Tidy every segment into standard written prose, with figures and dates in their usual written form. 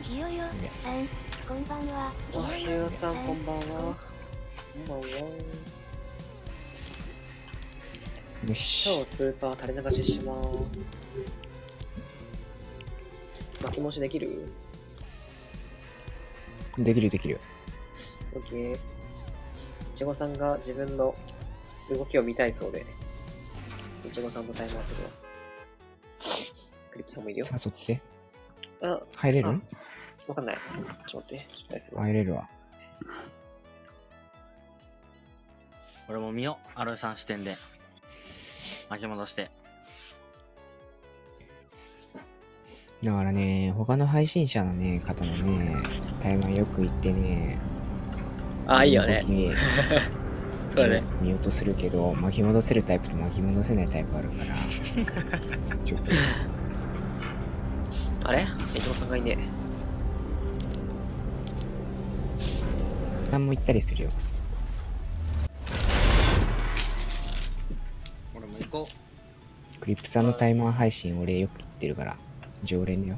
ひよよさん、こんばんは。ひよよさん、こんばんは。こんばんは。よし。超スーパー垂れ流しします。巻き戻しできる？できるできる。オッケー。いちごさんが自分の動きを見たいそうで、いちごさんとタイマーするわ。クリップさんもいるよ。誘って。あ、入れる？わかんない。ちょっと待って。大丈夫。入れるわ。俺も見よう。アロエさん視点で。巻き戻して。だからね、他の配信者のね、方のね、タイマーよく行ってね、あ、いいよね。そうね。見ようとするけど、巻き戻せるタイプと巻き戻せないタイプあるから、ちょっと。あれ？いちごさんがいねえ。何も行ったりするよ。俺も行こクリップさんのタイマー配信俺よく行ってるから、常連だよ。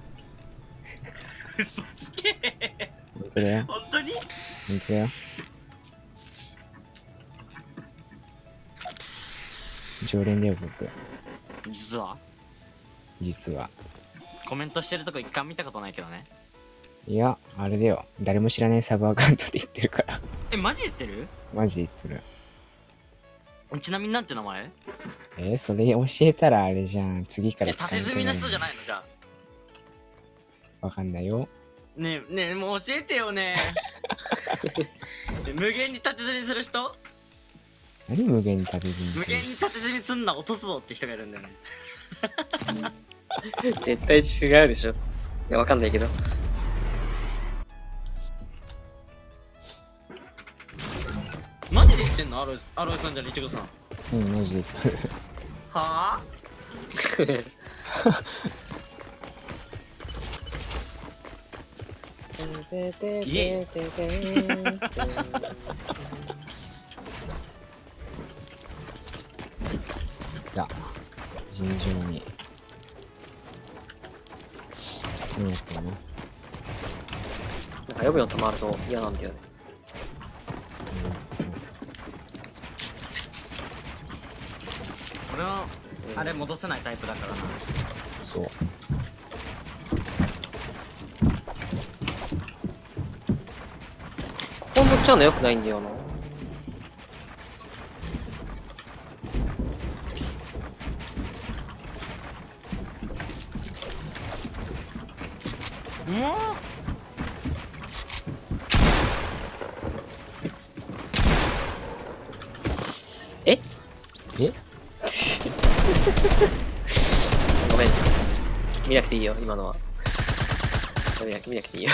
う。嘘つけ本当だよ。本当に？本当だよ。常連だよ僕。実はコメントしてるとこ一回見たことないけどね。いや、あれだよ。誰も知らないサブアカウントで言ってるから。え、マジで言ってる？マジで言ってる。ちなみになんて名前？それ教えたらあれじゃん。次から縦積みの人じゃないの？じゃあ。わかんないよ。ねえ、ねえ、もう教えてよね無限に縦積みする人？何無限に縦積みする？無限に縦積みすんな落とすぞって人がいるんだよね絶対違うでしょ。いや、わかんないけど。マジで言ってんの？アロエさんじゃねいちごさん。うん、マジで言ってる。はぁ言えさあ、尋常に。何やってんの？なんか予備の溜まると嫌なんだよね。俺はあれ戻せないタイプだからな。そう。ここ乗っちゃうの良くないんだよな。え？ごめん。見なくていいよ、今のは。見なくていいよ。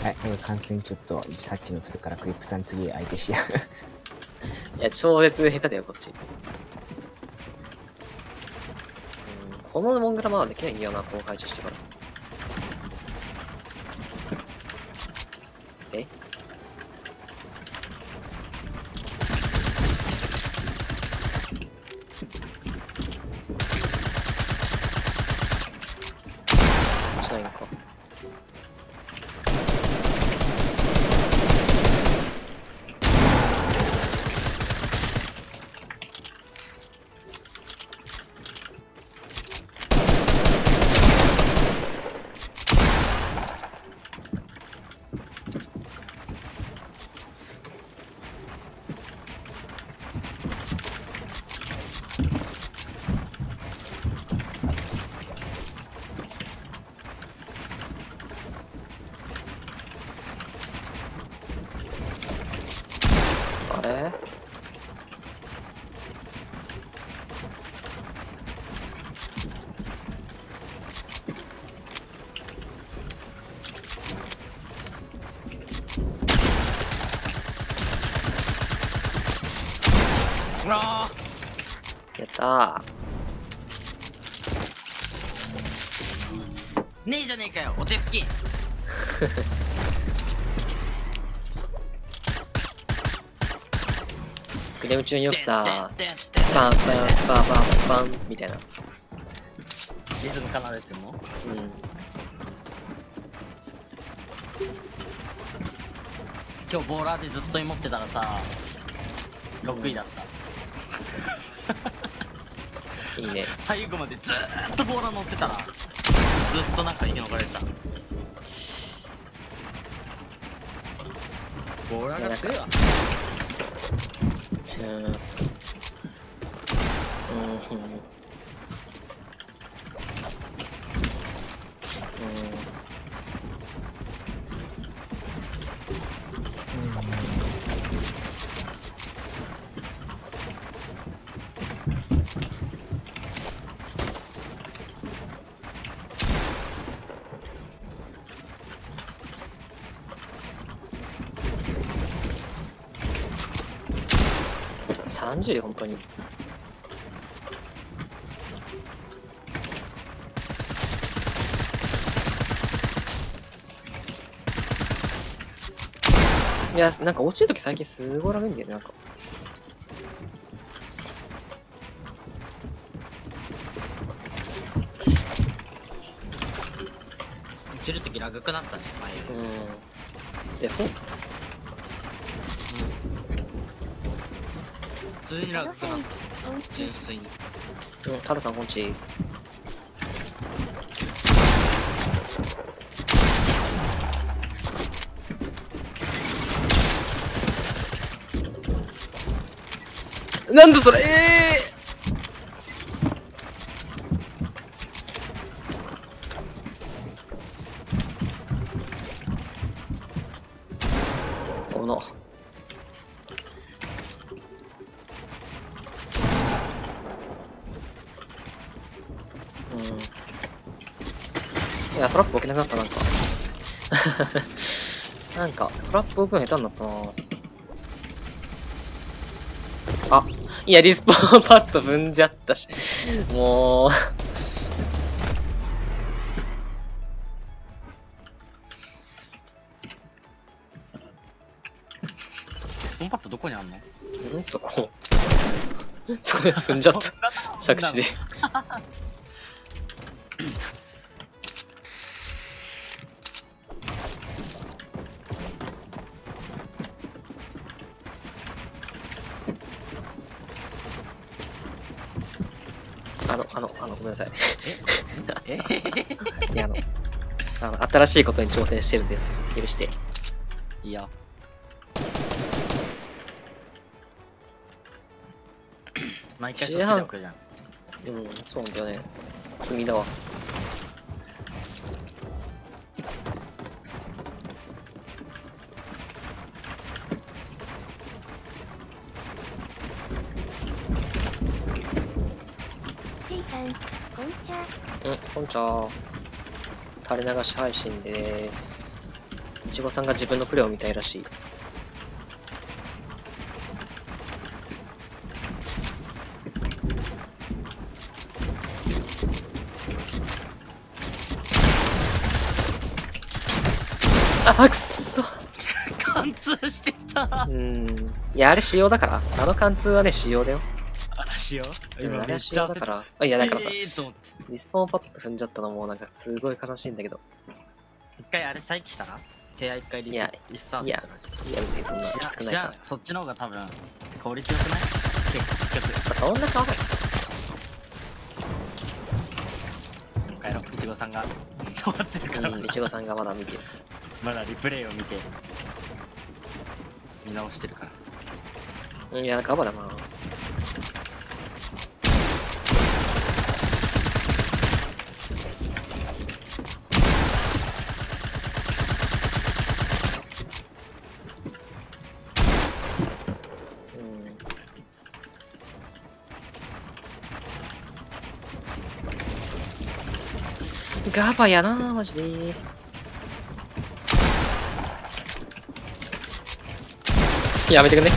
はい、俺観戦ちょっとさっきのするからクリップさん次相手しや。いや、超絶下手だよ、こっち。このモングラまだできないんだよな、この解除してから。え？しないのか。あれ？あやったーねえじゃねえかよ、お手拭き。スクリーム中によくさ、パンパンパンパンパンみたいな。リズム奏でてもうん。今日ボーラーでずっと持ってたらさ6位だった、いいね。最後までずーっとボーラー乗ってたらずっとなんか生き残れてた。ボーラーが強いわ。うん。30本当に。いや、なんか落ちるとき最近すごい悪いんだよね、なんか。落ちるときラグくなったね、前より。で、普通にラグくなった。純粋に。タロさん、こんち。なんだそれこのいや、トラップ置けなくなった、なんか。なんか、トラップ置くの下手になったな。あ、いや、リスポーンパッド踏んじゃったし。もう。スポンパッドどこにあんの？そこ。そこで踏んじゃった。着地で。ごめんなさい。いや、新しいことに挑戦してるんです。許して。いいよ。毎回そっちで置くじゃん。そうなんだよね。罪だわ。こんちゃ垂れ流し配信でーす。いちごさんが自分のプレイを見たいらしい。あ、くっそ。貫通してた。いや、あれ仕様だから。あの貫通はね、仕様だよ。あれ仕様？あれ仕様だから。いや、だからさ、と思ってリスポーンパッド踏んじゃったのもなんかすごい悲しいんだけど。一回あれ再起したら部屋一回リスタートしたら。いや、別にそんなきつくないから。そっちの方が多分、効率よくない？結局。そんな変わらない。帰ろう、いちごさんが止まってるから。いちごさんがまだ見てる。まだリプレイを見て、見直してるから。いや、ガバだな。ガバやなぁ、マジで。やめてくんね。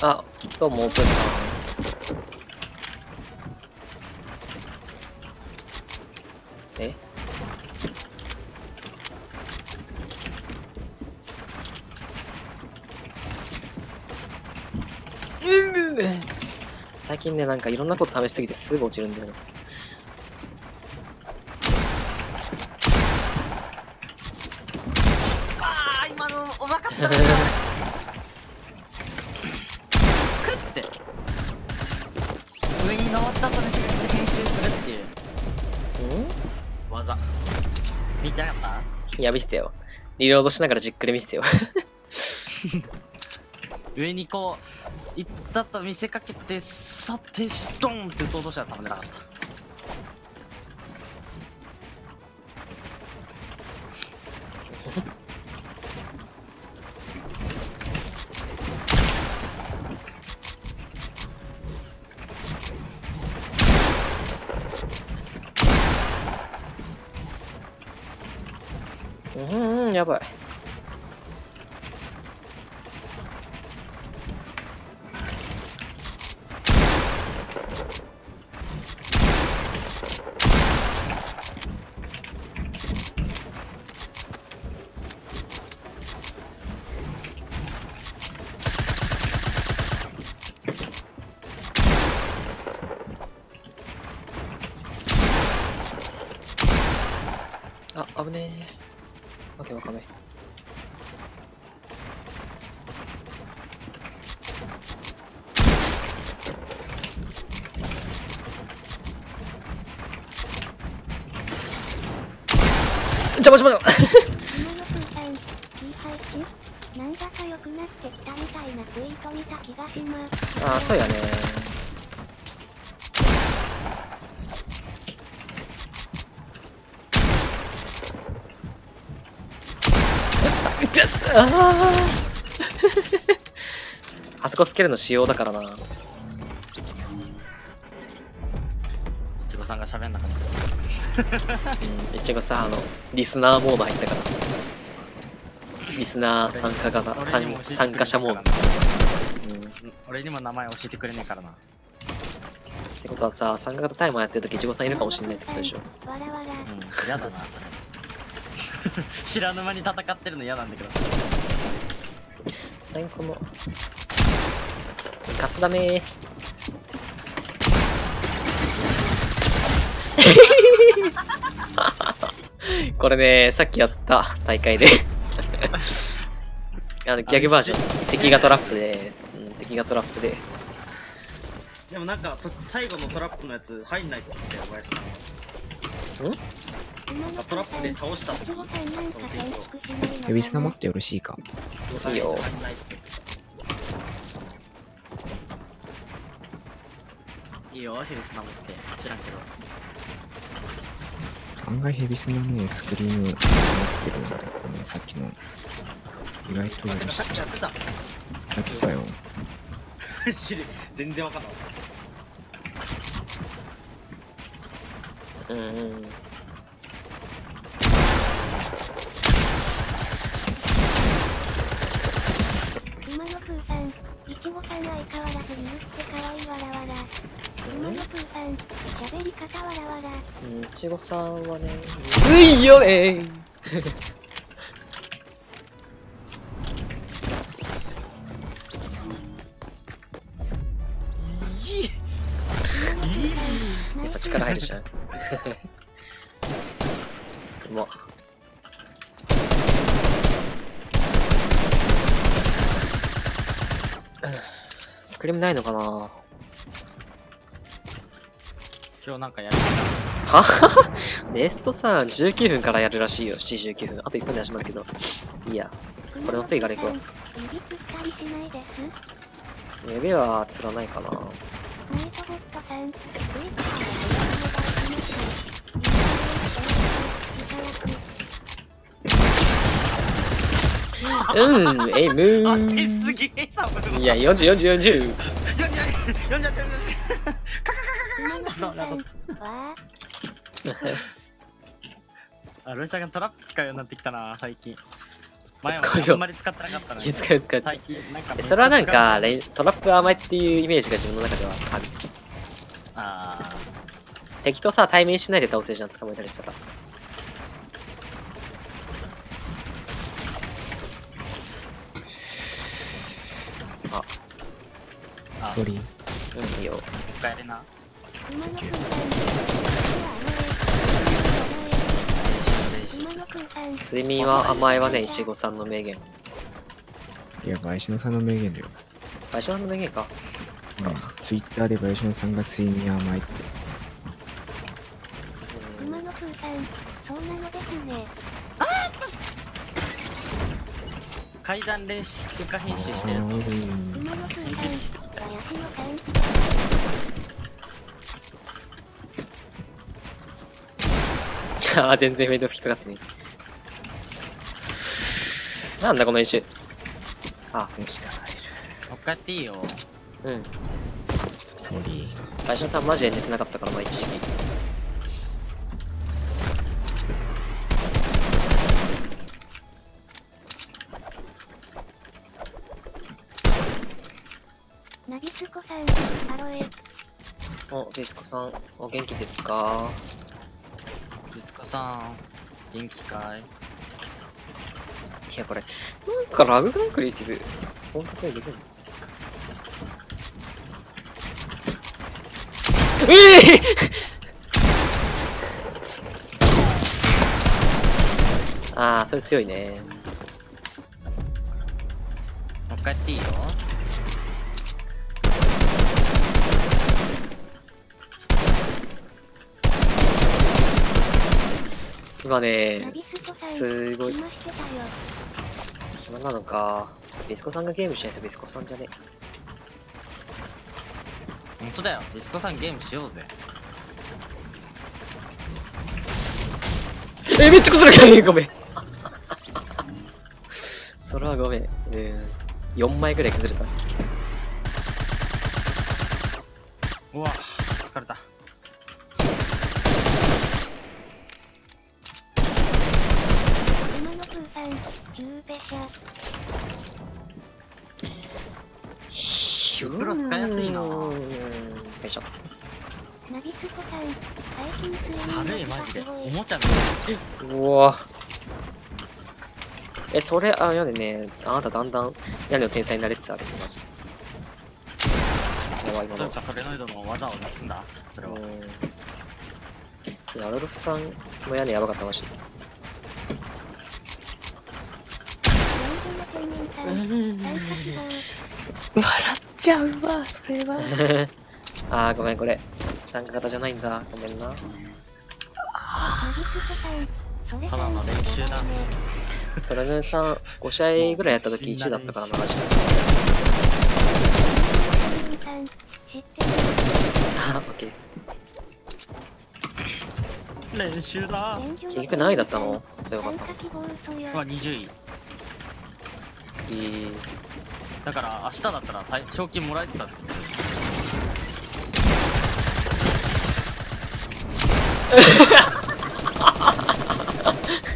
あ、どうも、オープンさん。え？最近ね、なんかいろんなこと試しすぎてすぐ落ちるんだよね。ああ、今のおばかったな。くって上に登った後で自分で編集するっていう技見てなかっいや、見せてよ。リロードしながらじっくり見せてよ。た？上にこう行ったと見せかけてさてドンって打とうとしたらたまんなかった。やばい。あ、危ねえ。わけわかめ。邪魔しました。なんだか良くなってきたみたいなツイート見た気がします。ああ、そうやね。あそこつけるの仕様だからな。いちごさんが喋んなかった。いちごさ、リスナーモード入ったから。リスナー参加型、参加者モード。俺にも名前教えてくれねえからな。ってことはさ、参加型タイマーやってるときいちごさんいるかもしれないってことでしょ。わらわら。嫌だな、それ。知らぬ間に戦ってるの嫌なんだけど。ちなみにこの、カスダメー。これね、さっきやった大会で。ギャグバージョン。敵がトラップで、敵がトラップで。でもなんか最後のトラップのやつ入んないって言ってたよ、小林さん。トラップで倒した時にヘビ砂持ってよろしいか？いいよ。いいよ、ヘビ砂持って知らんけど。案外ヘビ砂ね、スクリーム持ってるんだよね、さっきの。意外とよろしい。さっきやってた。やってたよ。全然わかんない。今のプーさん、いちごさん相変わらずリムって可愛いわらわら。今のプーさん、喋り方わらわら。いちごさんはね、ういよねやっぱ力入るじゃん。うまっ。スクリームないのかな。今日なんかやる。はレストさ、19分からやるらしいよ、7時19分。あと1分で始まるけど。いいや。これの次から行こう。指つったりしないです。指はつらないかな。ナイトボットさん、ツイッターでエイムあ、ー手すげえサブ。いや、40、40、40。あ、ロイさんがトラップ使うようになってきたな、最近。前使うよはあんまり使ってなかったのに。使う。最近なんかそれはなんか、トラップ甘いっていうイメージが自分の中ではある。あ敵とさ、対面しないで倒せるじゃん、捕まえたりしたら。ソリー。うん、いいよ。帰れな。馬の空間。馬の空間。睡眠は甘えはね、いちごさんの名言。いや、林野さんの名言だよ。林田さんの名言か。ツイッターで林野さんが睡眠甘いって。馬の空間。そうなのですね。階段練習か編集してる。馬の空間。編集林してきた。野さん。ああ、全然フェード引っかかってね。なんだこの練習。あ、来た。もう一回やっていいよ。うん。ソーリー。林田さんマジで寝てなかったからな、一時期。ナビスコさん、アロエ。お、ビスコさん、お元気ですか？ビスコさん、元気かい？いや、これ、なんかラグがないクリエイティブ。本格にできるの？ああ、それ強いね。もう一回やっていいよ。今ねナ、ビスコさん、すごい。今してたよ。暇なのか。ビスコさんがゲームしないとビスコさんじゃねほんとだよ。ビスコさんゲームしようぜ。めっちゃ崩れたね。ごめん。それはごめん。4枚くらい崩れた。うわ、疲れた。馬の空間、キューベシャ。プロ使いやすいな。よいしょ。ナビスコさん、最近スレミ軽いマジで。おもちゃの。うわそれ、やでね、あなただんだん屋根の天才になれつつある。マジ。やばい、今の。そうか、それの井戸の技を盗んだ。それは。アドルフさんの屋根やばかった、マジ。4度の天然さん、大活動。笑っちゃうわ、それは。あー、ごめん、これ。参加型じゃないんだ。ごめんな。ナビスコさん、それただの練習だ。それねさん、5試合ぐらいやった時1位だったからな、マジで。天然さん、知ってる。あ、オッケー。練習だ。結局何位だったのそよかさん。は20位。だから明日だったら賞金もらえてたってこ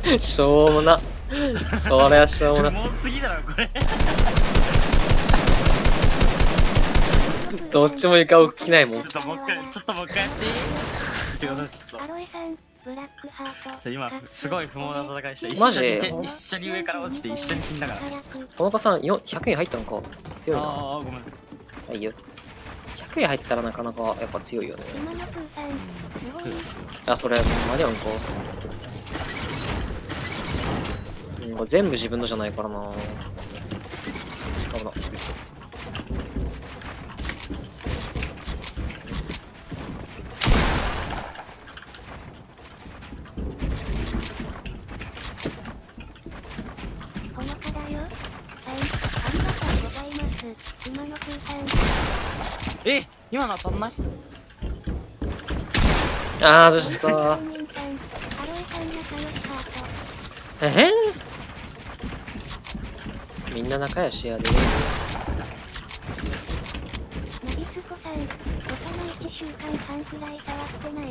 としょうもな。それはしょうもな。もうすぎだろこれ。どっちも床起きないもん。ちょっともう一回やっていい？ちょっとアロエさん、ブラックハート。今すごい不毛な戦いしてマジ一緒に上から落ちて一緒に死んだから。この子さん100円入ったのか。強いな。ああごめん。いいよ。100円入ったらなかなかやっぱ強いよね。今のプーさん、すごい。あ、それ間に合うんか。これ全部自分のじゃないからな。危な。この課題を、ありがとうございます。今の空間。今の当たんない？あー、そした。天然さん、アロエさん仲良しハート。みんな仲良しやで。ナビスコさん、他の1週間半くらい触ってない。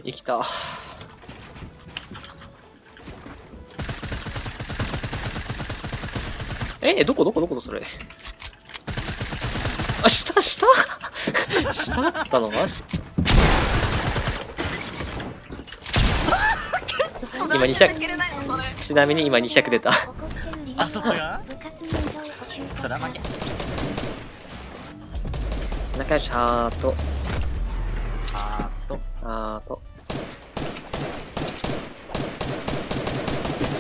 生きた。どこそれ。あ、下下だったのマジ今200、ちなみに今200出た。怒ってる理由あ、そこが部活面倒補習それは負け。仲良しハート。あ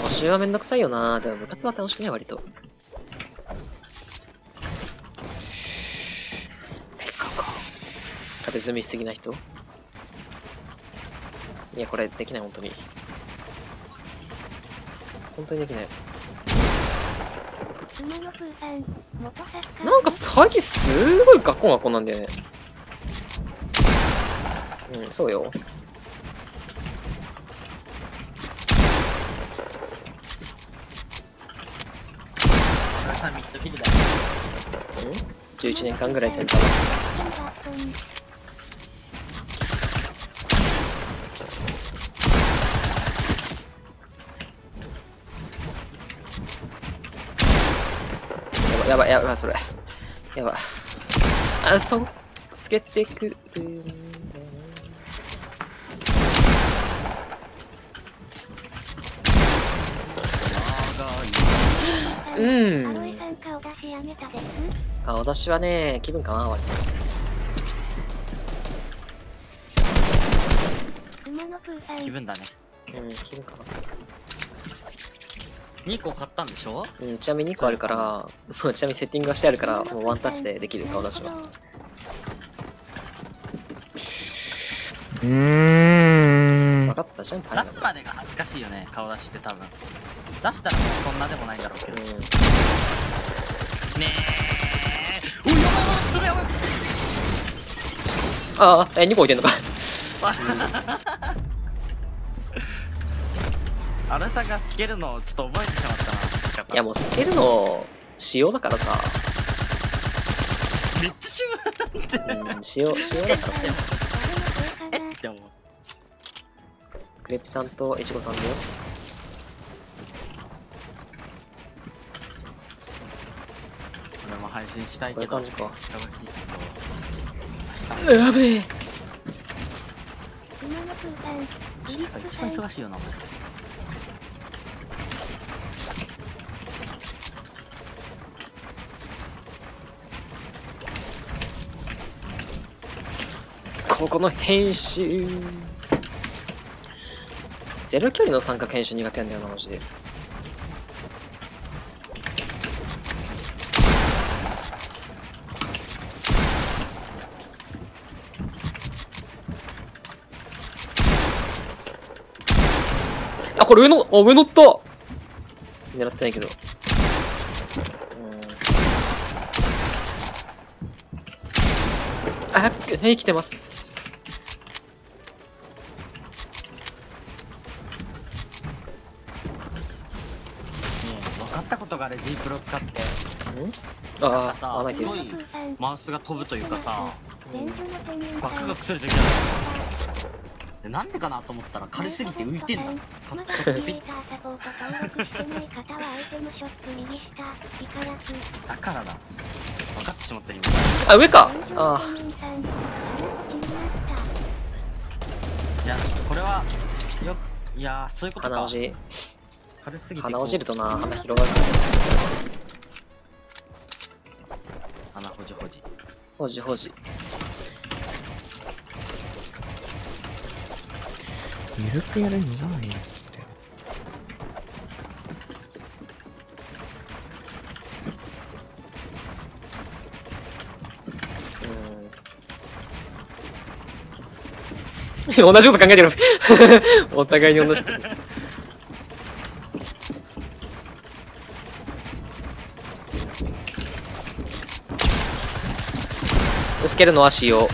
補習はめんどくさいよな。でも部活は楽しくない割と。レッツゴーゴー。縦積みしすぎな人？いや、これできない、本当に。本当にできない。馬のプーさん、元サッカーなんか最近すごい学校なんだよね。うん、そうよ。あ、さんミッドフィルダー。うん ?11 年間ぐらいセンターは。やばい、やばい、それ。やばい。あ、透けてくるんだよな。うん。アロエさん顔出しやめたです。顔出しはね、気分かな、割と。馬のプーさん、気分だね。うん、気分かな。 2個買ったんでしょ？うん、ちなみに2個あるから、そう、ちなみにセッティングがしてあるから、もうワンタッチでできる顔出しは。分かったじゃん、パイ出すまでが恥ずかしいよね、顔出して多分。出したらもうそんなでもないだろうけど。ねえ。おい、やばいわ、それやばい。ああ、2個置いてんのか。アルサが透けるのをちょっと覚えてしまったな。いや、もう透けるの、仕様だからさ。めっちゃシューって。うん、仕様だからさ。えって思う。クレピさんとエチゴさんで。俺も配信したいこういけど、う感じか。忙しいけど。やべえ。馬のプーさん、明日が一番忙しいよな、マジで。ここの編集。ゼロ距離の三角編集苦手なんだよな、マジで。あ、これ上乗った。狙ってないけど。あ、生きてます。分かったことがあれ G プロ使ってあさあ、穴開いてるすご。いマウスが飛ぶというかさ、電車の店員さんバクバクするときある。でなんでかなと思ったら軽すぎて浮いてんだ。まだクリエイターサポート登録してない方はアイテムショップ右下、イカラク。だからだ。分かってしまった今。あ、上か。電車のあ店員さん、話気になった。いや、ちょっとこれは、いやー、そういうことか。鼻おじ。軽すぎて。鼻おじるとな、鼻広がる。鼻ほじほじ。ほじほじ。ゆるくやるのがいいって。同じこと考えてる。お互いに同じこと。つけるのは仕様。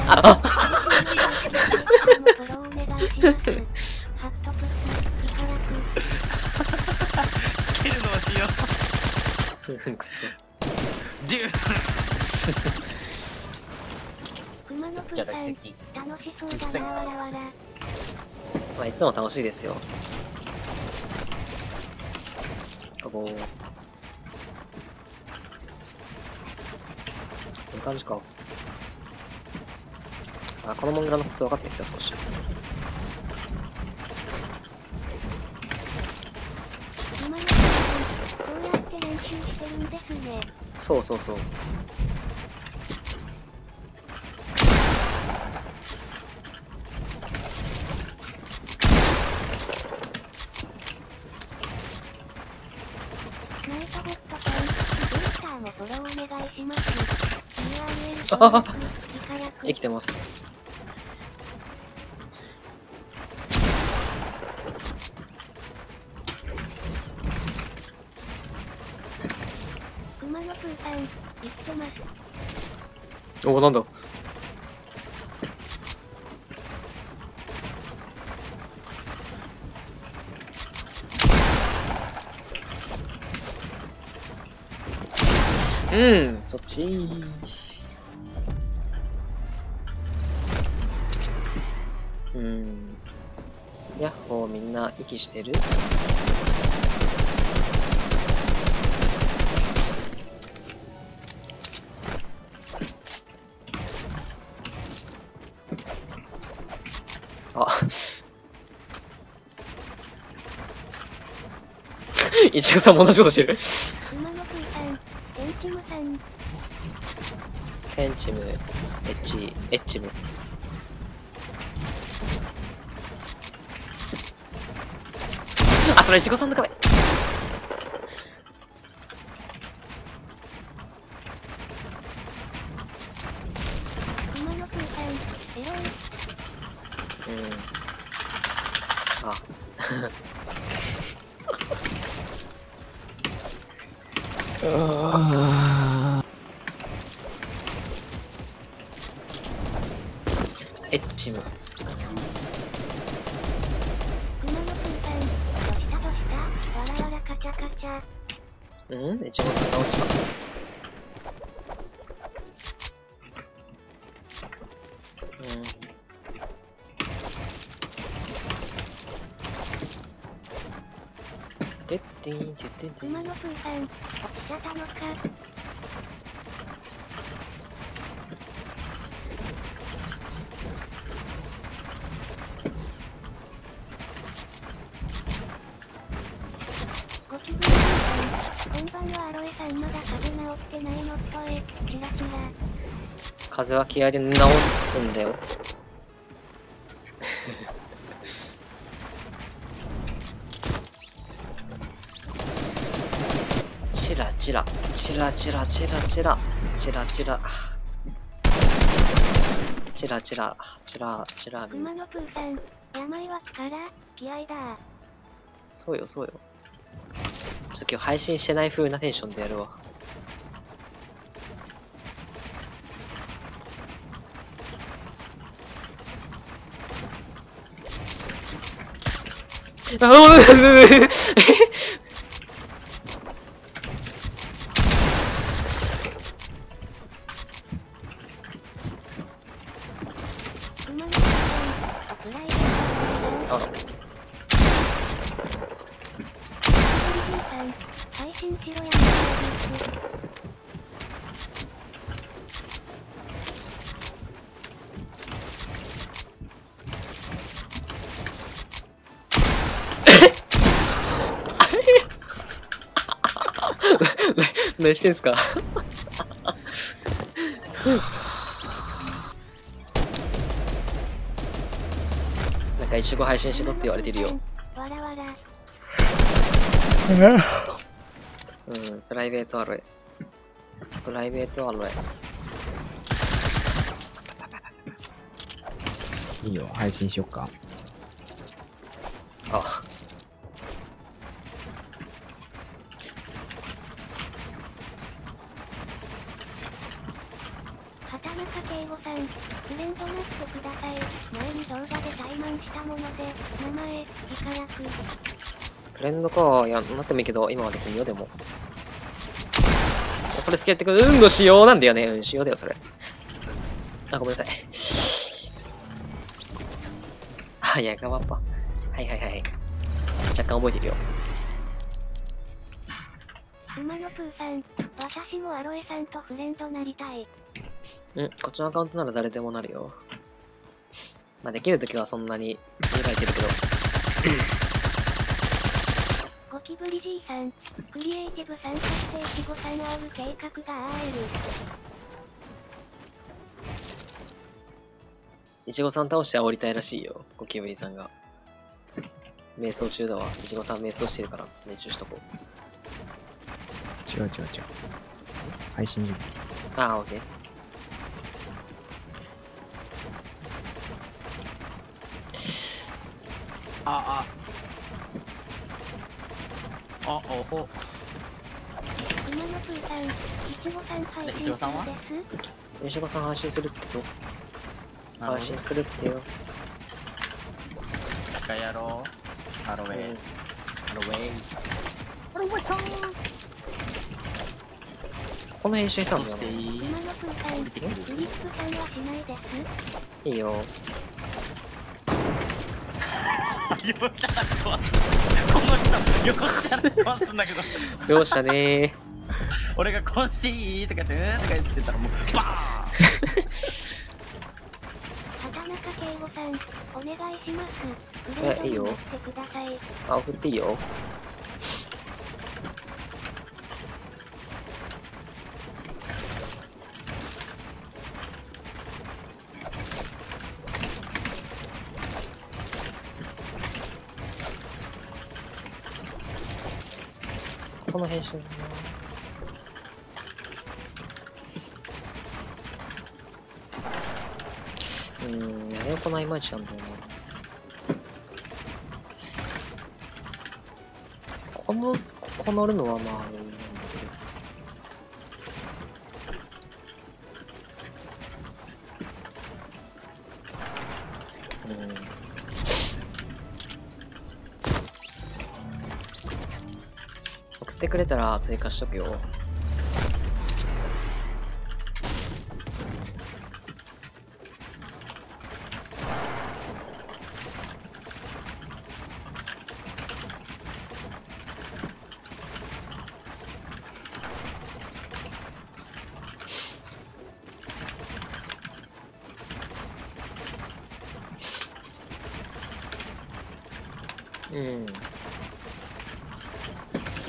あフォローお願いします。ハットプス、イカラク。つけるのはしよう。くそ。デュー。熊野プーさん、楽しそうだな、わらわら。まあ、いつも楽しいですよ。こう。こういう感じか。あ、このモングラのコツ分かってきた、少し。熊野プーさん、こうやしてるんですね。そうそうそう。ナイトボットさん、ツイッターもフォローお願いします。あははイカ役生きてます。馬のプーさん、生きてます。おお、なんだ。うん、そっちー。やっほー、みんな息してる？あいちごさんも同じことしてる。馬のプーさん、テンチムさん。テンチム、エッチム。あ、それいちごさんの壁。馬のプーさん、エロい。あ。エッチム。馬のプーさん、どしたどした、わらわらカチャカチャ。いちごさんが落ちた。てってんてってんてん。馬のプーさん、落ちちゃったのか。ごきぶんさん、こんばんはアロエさん、まだ風邪治ってないのっとえ、キラキラ。風は気合で直すんだよ。チラチラ、チラチラチラチラ、チラチラ。チラチラ、チラチラ。馬のプーさん、病は気から、気合だ。そうよ、そうよ。ちょっと今日配信してない風なテンションでやるわ。馬のプーさん、おくらいであら。さん、配信しろやめて。何してんすか？なんかいちご配信しろって言われてるよ。わらわら。プライベートアロエ。プライベートアロエ。いいよ、配信しよっか。あ。畑中圭吾さん、フレンドなってください。前に動画で怠慢したもので、名前、イカ役。フレンドか、いや、なってもいいけど、今はできんよ、でも。それ好きやってくる、の仕様なんだよね。仕様だよ、それ。あ、ごめんなさい。あ、いや、ガバッパ。はいはいはい。若干覚えてるよ。馬のプーさん、私もアロエさんとフレンドなりたい。こっちのアカウントなら誰でもなるよ。まあ、できるときはそんなに考えてるけど。ゴキブブリジーさん、クリエイティブさんそしていちごさん煽る計画があえる。いちごさん倒して煽りたいらしいよ、ゴキブリさんが。瞑想中だわ。いちごさん瞑想してるから熱中しとこう。違う。配信時期。ああ、オッケー。お。熊野プーさん、いちごさん配信いちごさんは中です。いちごさん配信するってそう。配信するってよ。一回やろう。ハロウェイ。うんハロウェイ。ハロウェイさん。この編集下手なんだな。そしていい。熊野プーさん、フリップさんはしないです。いいよ。よっしゃ壊す。この人よっしゃ壊すんだけど。よっしゃね俺がこうしていいとかってとか言ってたらもうバーン。畑中圭吾さん、お願いします。えいいよプレゼントしてください。あ、送っていいよ。この編集だな。やれよこないまいちなんだよな。ここ乗るのはまあいいんだけど。送ってくれたら追加しとくよ。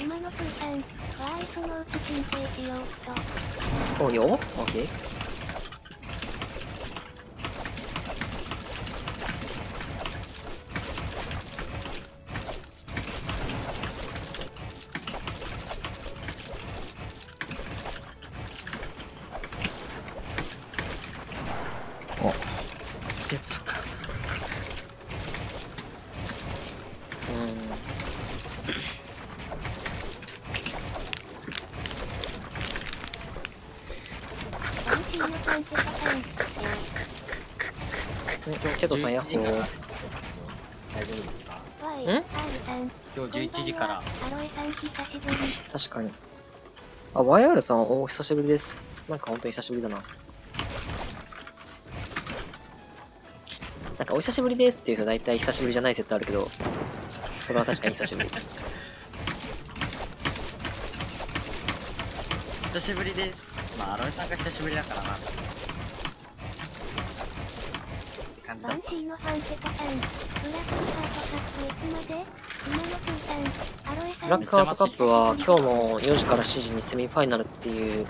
今のプーさん、ワイそのうち申請しようと。おうよ。オッケー。つけた。バンシーのパンチパターン、チェトさんやっほー。大丈夫ですか？Y、ん R さん、今日11時から。アロエさん久しぶり。確かに。あ、YR さん、お久しぶりです。なんか本当に久しぶりだな。なんかお久しぶりですっていうと大体久しぶりじゃない説あるけど、それは確かに久しぶり。久しぶりです。まあアロエさんが久しぶりだからな。って感じだバン。シーのファンセタさん、ブラックハートカップいつまで今のプーさん、アロエさん。ブラックハートカップは今日の4時から7時にセミファイナルっていう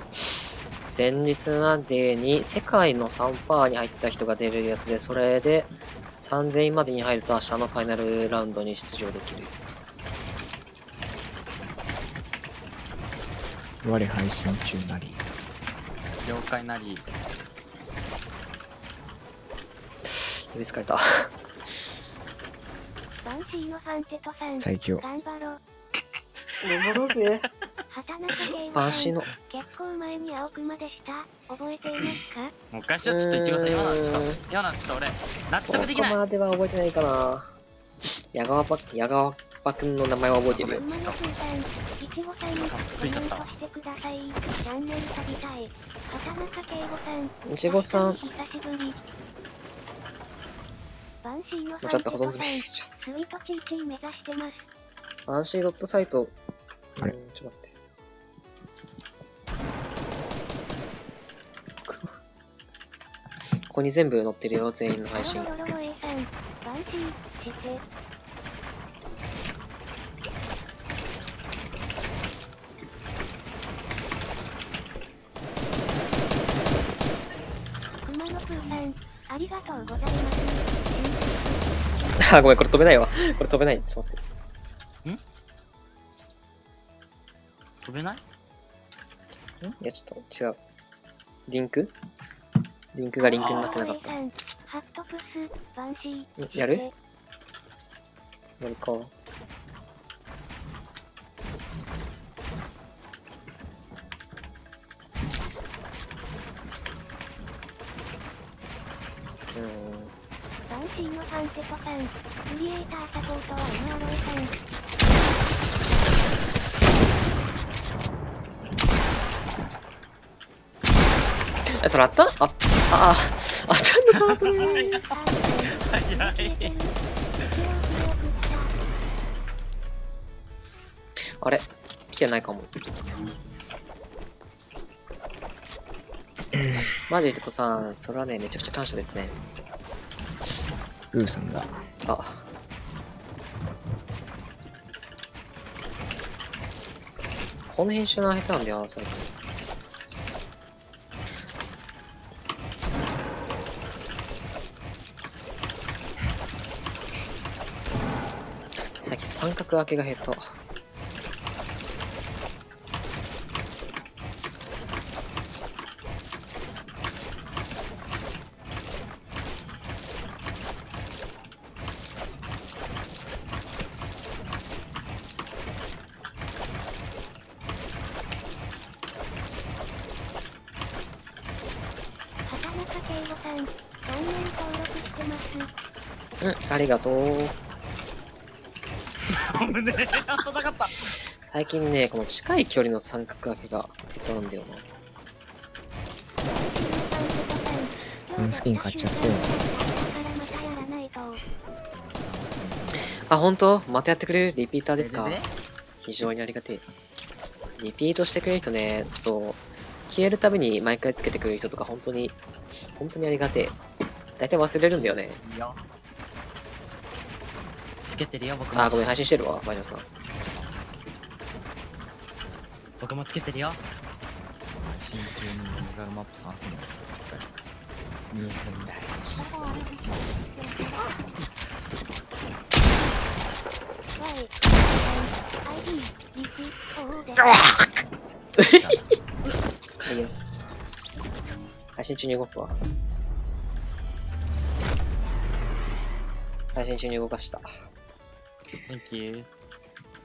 前日までに世界の3%に入った人が出るやつで、それで3000位までに入ると明日のファイナルラウンドに出場できる。我配信中なり。了解なり。指つかれた。バンシーのファンテトさん、最強。頑張ろう。頑張ろうぜ。畑中圭吾バンシーの。結構前に青熊でした。覚えていますか？もう一回しよう。ちょっといちごさん今のちょっと今のちょっと俺納そ得できない。こまでは覚えてないかな。矢川パくんの名前は覚えてるよ。今のプーさん、いちごさんにコメントしてください。チャンネル飛びたい。畑中圭吾さん、いちごさん、久しぶり。バンシーのフもうァンちょっと保存済み。テトさん、スイートチーチー目指してます。アンシードットサイト。あれちょっと待って。ここに全部載ってるよ、全員の配信。ロロロロ A さん、バンシー、して。りがとうございます。あ、ごめん、これ飛べないわ。これ飛べない。ちょっと待って。飛べない？いや、ちょっと違う。リンクがリンクになってなかった。ハットプス、バンシー。やるやるか。バンシーのファンテトさん、クリエイターサポートは今アロエさん。え、それあった？ちゃんとかそれ。早い。あれ来てないかも。マジでとさん、それはね、めちゃくちゃ感謝ですね。ルーさんだ。あ。この編集が下手なんだよな、最近。最近三角開けが下手。ありがとう。危ねえ、当たなかった。最近ね、この近い距離の三角開けが下手なんだよな。このスキン買っちゃってよ。あ、ほんと？またやってくれる？リピーターですか？で非常にありがてえ。リピートしてくれる人ね、そう、消えるたびに毎回つけてくれる人とか本当にありがてえ。大体忘れるんだよね。いいよ。つけてるよ、僕も。あ、ごめん、配信してるわ、バイジョさん。僕もつけてるよ。配信中にメガルマップ3分2分だよ。いいよ。配信中に動くわ。配信中に動かした。Thank you。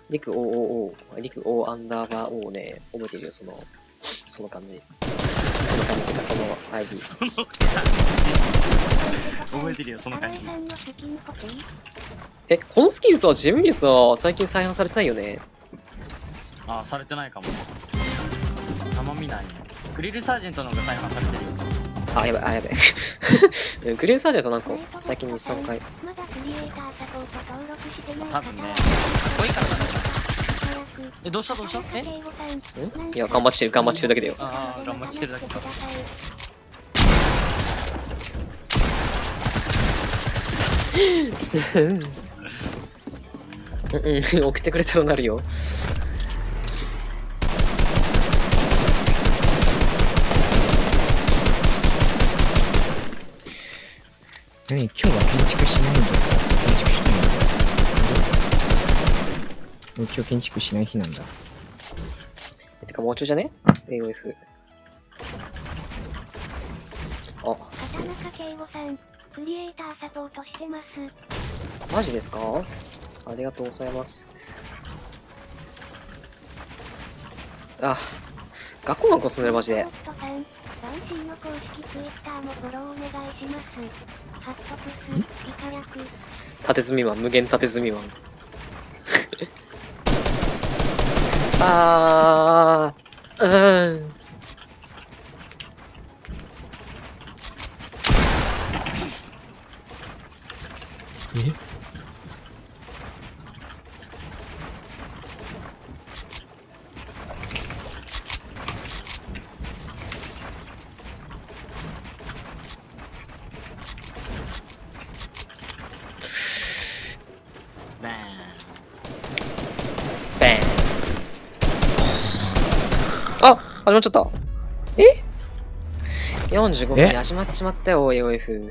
リク OOO、リク O アンダーバー O ね、覚えてるよ、その感じ。その感じっていうか、その ID。覚えてるよ、その感じ。え、このスキンさ、自分にさ、最近再販されてないよね。あ、されてないかも。あんま見ないね。グリルサージェントの方が再販されてるよ。あ、やばい、やばい。グリルサージェントなんか、最近2、3回。多分ね。かっこいいからだね。え、どうしたえ？いや、頑張ってるだけだよ。ああ、頑張ってるだけか。送ってくれたらなるよ。何、今日は建築しないんですか？建築しないんだ。今日建築しない日なんだ。てか、もうちょいじゃね？ AOF。あ。畑中圭吾さん、クリエイターサポートしてます。マジですか？ありがとうございます。あ、学校なんかすんねるマジで。バンシーの公式ツイッターもフォローお願いします。ハットプス、イカ役。縦積みマン、無限縦積みマン。あー、え？バーン。ベン。あ、始まっちゃった。え ?45 分に始まっちまったよ、AOF。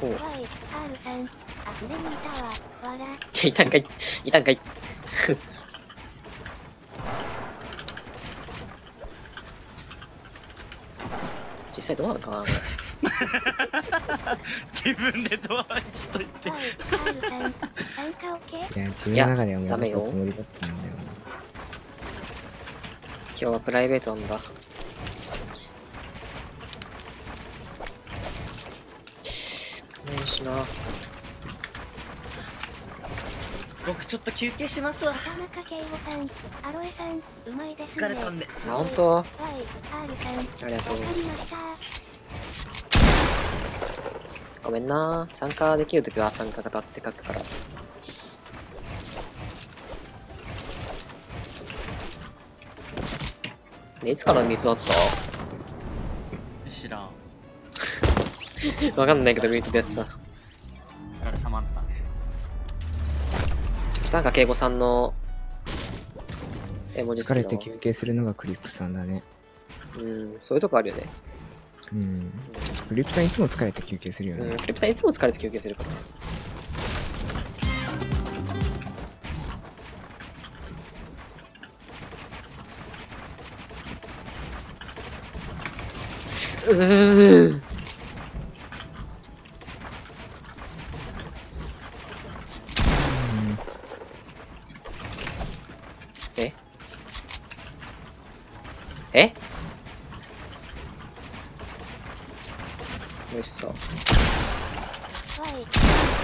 おう。 Y、R さん。あ、腕にいたわ。わら。いたんかい。いたんかい。実際どうなのかな。自分でドアにしといて。 Y、R さん。参加 OK？ いや、自分の中ではもうやったつもりだったんだよ今日はプライベートなんだ。ねえしな。僕ちょっと休憩しますわ。田中圭吾さん。アロエさん。うまいですね。疲れたんで。あ、ほんと Y、R さん。ありがとうわかりました。ごめんな。参加できるときは参加型って書くから。ね、いつからミュートだっ知らん。たわかんないけどミュートでやってた。お疲れ様だった。なんか敬語さんの絵文字好きだわ。疲れて休憩するのがクリップさんだね。うん、そういうとこあるよね。うん。クリップさんいつも疲れて休憩するようん、ね。クリップさんいつも疲れて休憩するから。ええ美味しそう。 Y、R さん。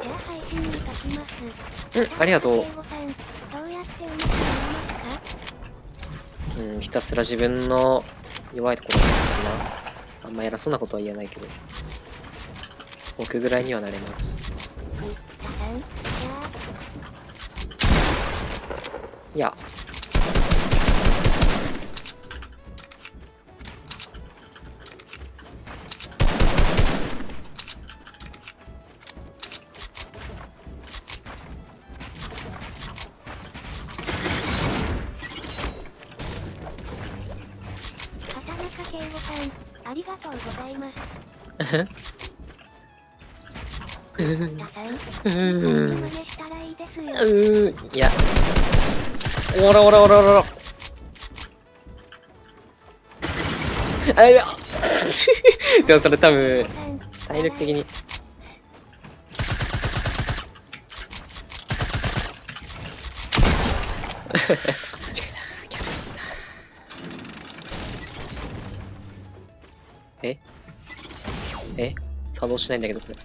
じゃあ配信に書きます。うん、ありがとう。圭吾さん。どうやってうまくなりますか？うん、ひたすら自分の弱いところだな。あんま偉そうなことは言えないけど。僕ぐらいにはなれます。田さん。じゃあ。いや。畑中圭吾さん。ありがとうございます。田さん。真似したらいいですよ。いや。おらおらおらおらおら。あ、いや。でもそれ多分、体力的に。え作動しないんだけど、これ。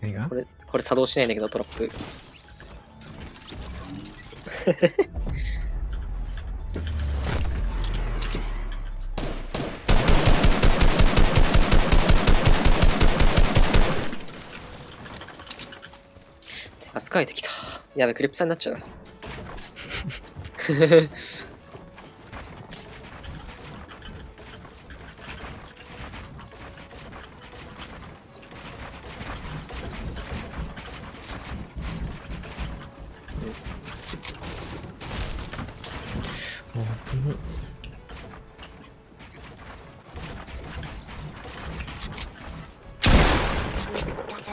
何がこれ作動しないんだけど、トラップ。手が疲れてきた。やべ、クリップさんになっちゃう。田さ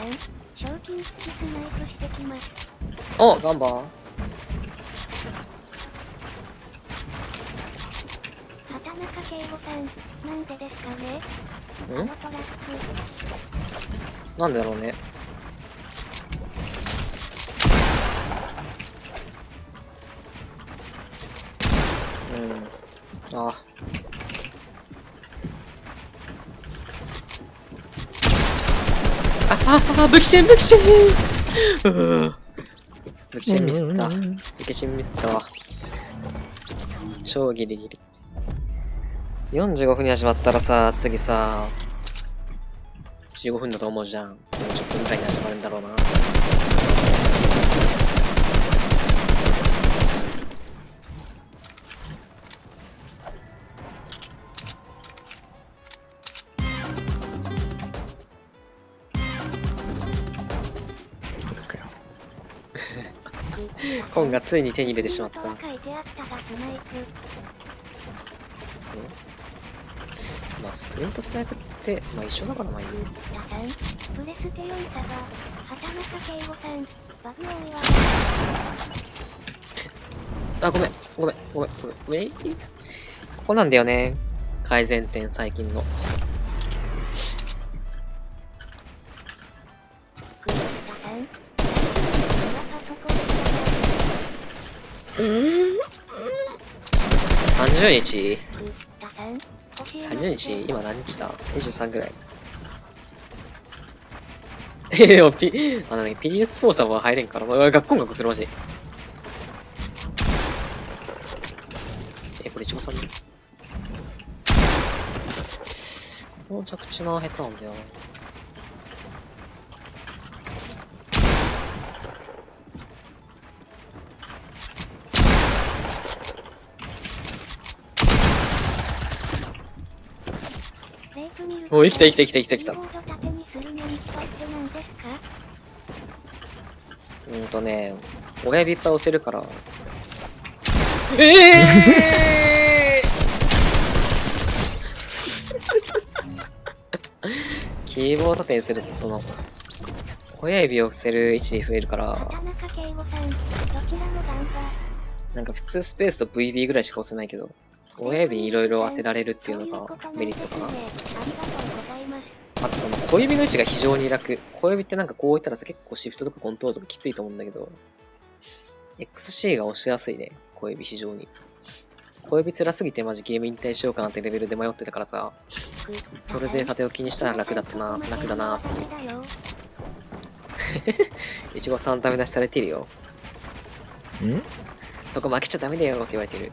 ん。賞金付きスナイプしてきます。お、ガンバー。圭吾さん、なんでですかね。んトラック。なんでだろうね。ああ。武器戦武器戦武器戦ミスった。武器戦ミスったわ。超ギリギリ。45分に始まったらさ、次さ、15分だと思うじゃん。40分くらいに始まるんだろうな。本がついに手に入れてしまった。まあ、スプリントスナイプって、まあ一緒だからまあいいよ。プレステ4サガ、畑中圭吾さん、バグ多いわ。あ、ごめん。ここなんだよね。改善点、最近の。30日 ?30 日今何日だ ?23 ぐらい。でもPS4 さんは入れんから、学校学するマジ。これ一応さんね。この着地な下手なんだよな。お、生きた。親指いっぱい押せるから。キーボードペンするとその、親指を押せる位置に増えるから、なんか普通スペースと VB ぐらいしか押せないけど、親指にいろいろ当てられるっていうのがメリットかな。あとその小指の位置が非常に楽。小指ってなんかこう置いたらさ、結構シフトとかコントロールとかきついと思うんだけど、XC が押しやすいね。小指非常に。小指辛すぎてマジゲーム引退しようかなってレベルで迷ってたからさ、それで縦置きにしたら楽だなっていう。いちごさんダメ出しされてるよ。そこ負けちゃダメだよって言われてる。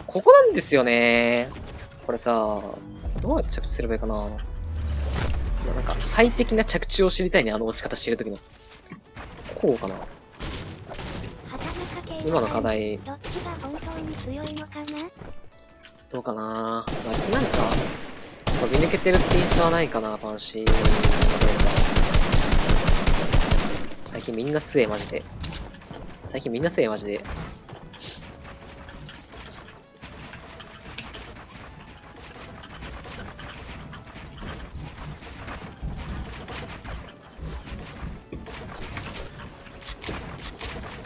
ここなんですよね。これさ、どうやって着地すればいいかな。なんか最適な着地を知りたいね、あの落ち方してるときの。こうかな。今の課題。どうかな。割となんか、飛び抜けてるって印象はないかな、バンシー。最近みんな強え、マジで。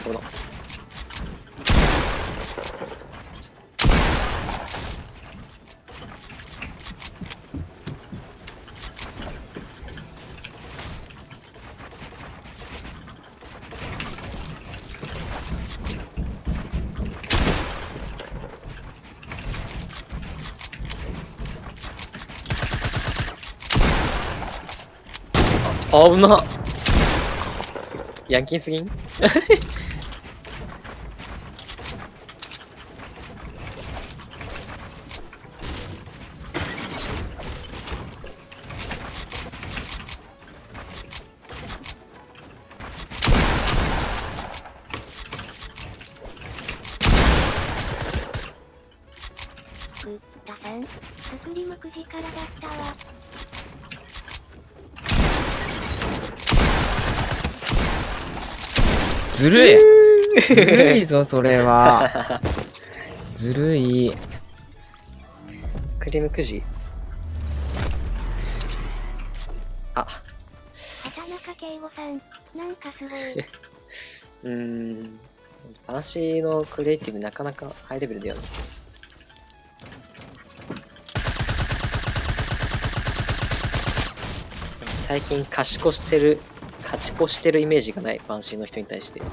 この危な。ヤンキーすぎん打算スクリム9時からだったわ。ずるいずるいぞ、それは。ずるい。スクリーム9時。あ。畑中圭吾さん、なんかすごい。バナシーのクリエイティブなかなかハイレベルだよな。最近勝ち越してるイメージがない、バンシーの人に対して。い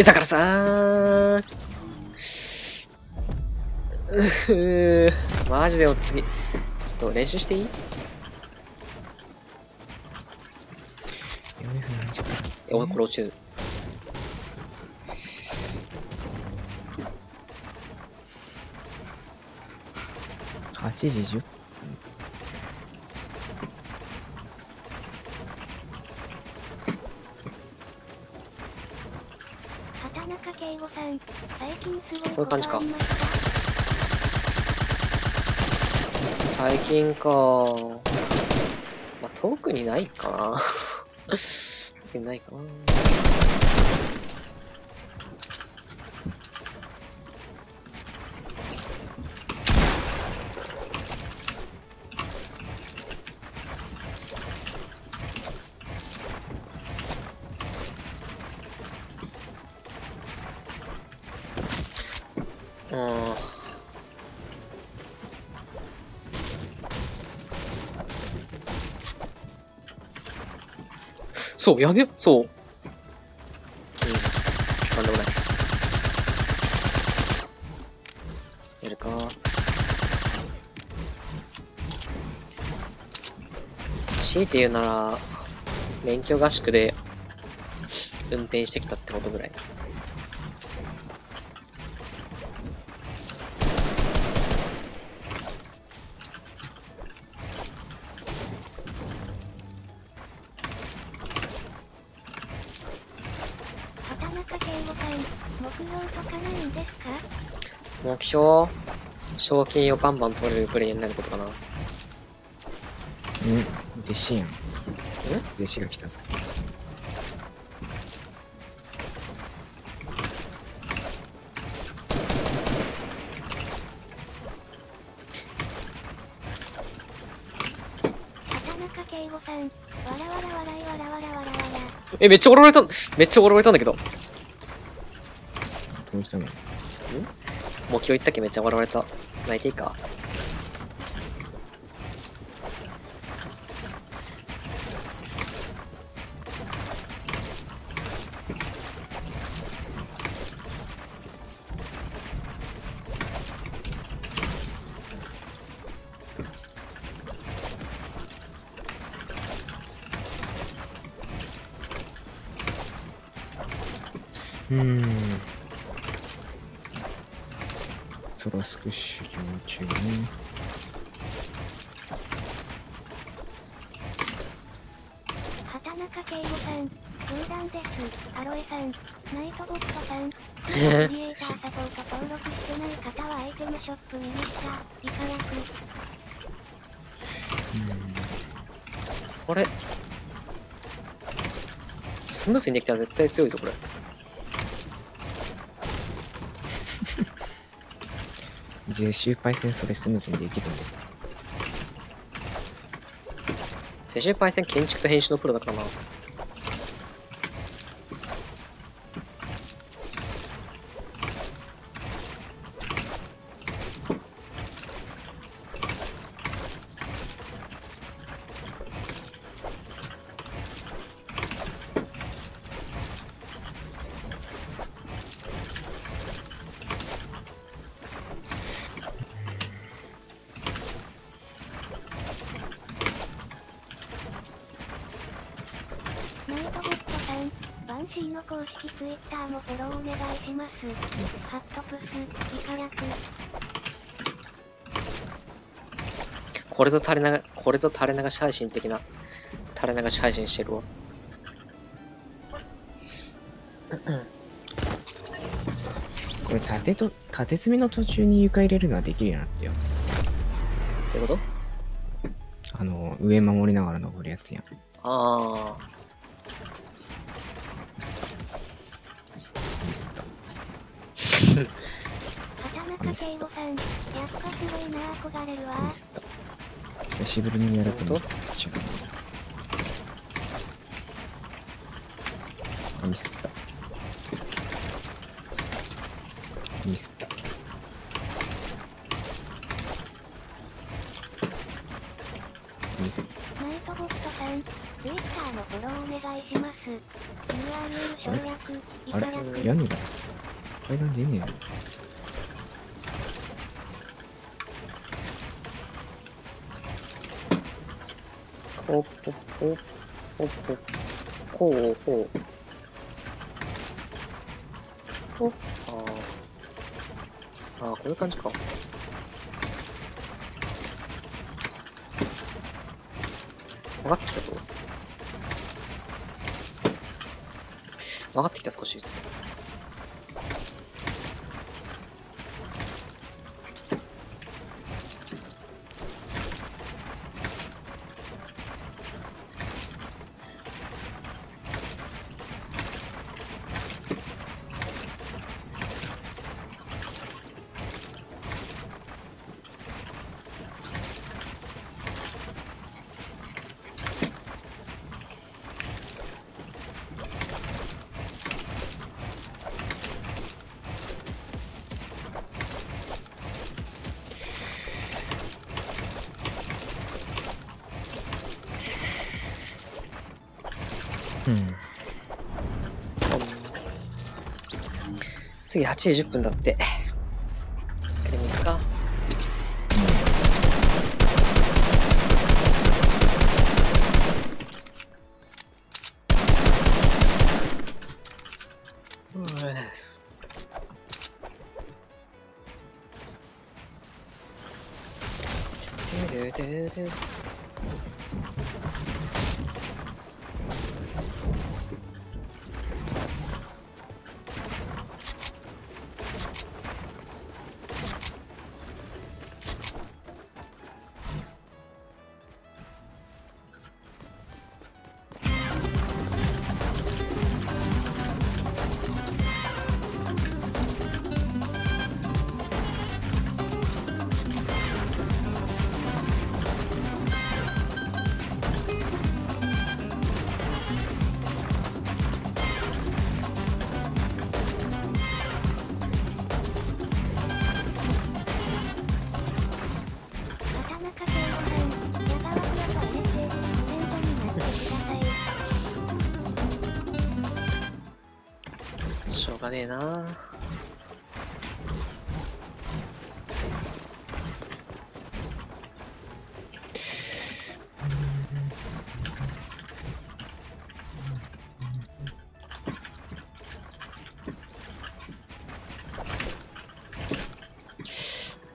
やだからさーマジでお次ちょっと練習していい？俺これ落ちる。8時10分。畑中圭吾さん、最近すごいこういう感じかことありました。最近か。まあ、特にないかな。特にないかな。そう、やめよ、そう。なんでもない。やるか。強いて言うなら、免許合宿で運転してきたってことぐらい。目標、賞金をバンバン取れるプレイになることかな。弟子やん。弟子が来たぞ。え、めっちゃ笑われた、めっちゃ笑われたんだけど。どうしたの？目標言ったっけ？めっちゃ笑われた。泣いていいか？ソロスク修行中ね。畑中圭吾さん、相談です。アロエさん、ナイトボットさん、クリエイターサポート登録してない方はアイテムショップ右下、以下役。これ、スムーズにできたら絶対強いぞ、これ。で、周パイセンそれスムーズにできるんで。世襲パイセン建築と編集のプロだからな。HC の公式 Twitter もフォローお願いします。ハットプス、イカヤク。これぞ垂れ流し配信的な、垂れ流し配信してるわ。これ縦積みの途中に床入れるのはできるようになったよ。どういうこと？上守りながら登るやつやん。あミスった。畑中圭吾さん、やっぱすごいな、憧れるわ。ミスった。久しぶりにやるとミスった。違う。ミスった。ミスった。ミスった。ナイトボットさん、Twitter のフォローお願いします。URL 省略、イカあれヤク。屋根だ。階段出ねえよ。ポポポポポこうこうポああこういう感じか。分かってきたぞ。分かってきた、少しずつ。次8時10分だって。助けてみるか。しょうがねえな。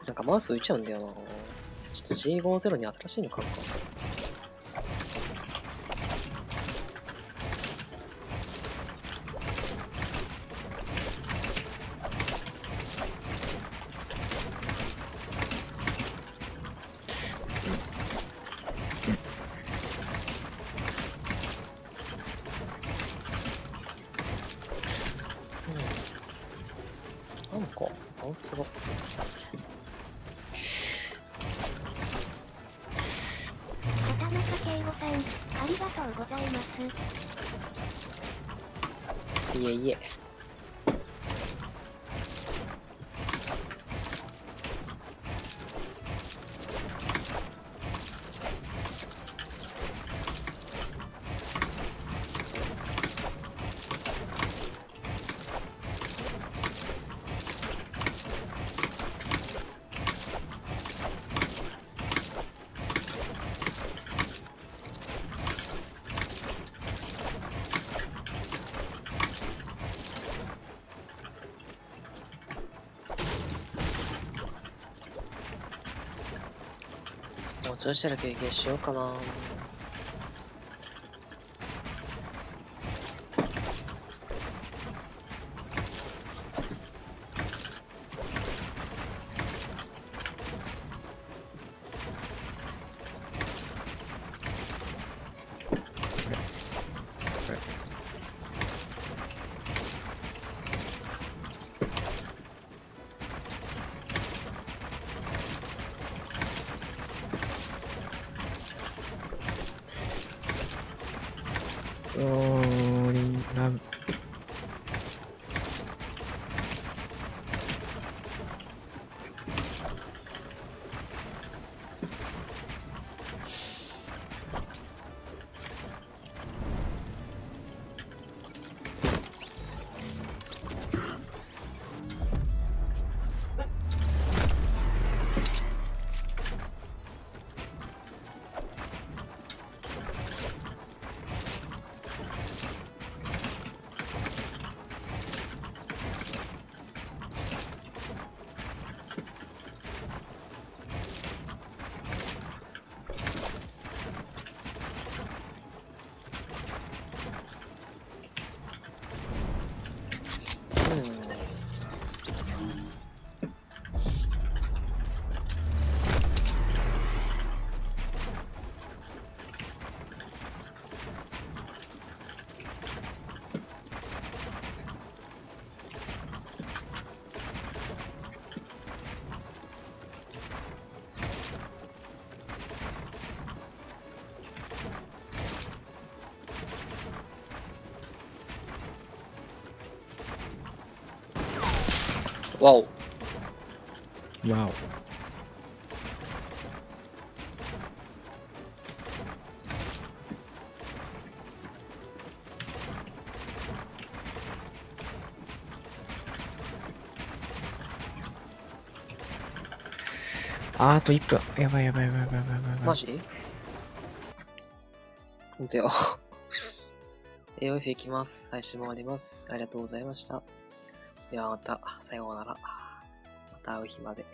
なんかマウス浮いちゃうんだよな。ちょっと G50 に新しいの買うか。なんか、マウスが。畑中圭吾さん、ありがとうございます。いえいえ。もうちょいしたら経験しようかな。ローリンラブ。わお。わお。あと1分。やばいやばいやばいやばいやばいやばい。マジ？ほんとよ。AOF 行きます。配信も終わります。ありがとうございました。ではまた、さようなら。また会う日まで。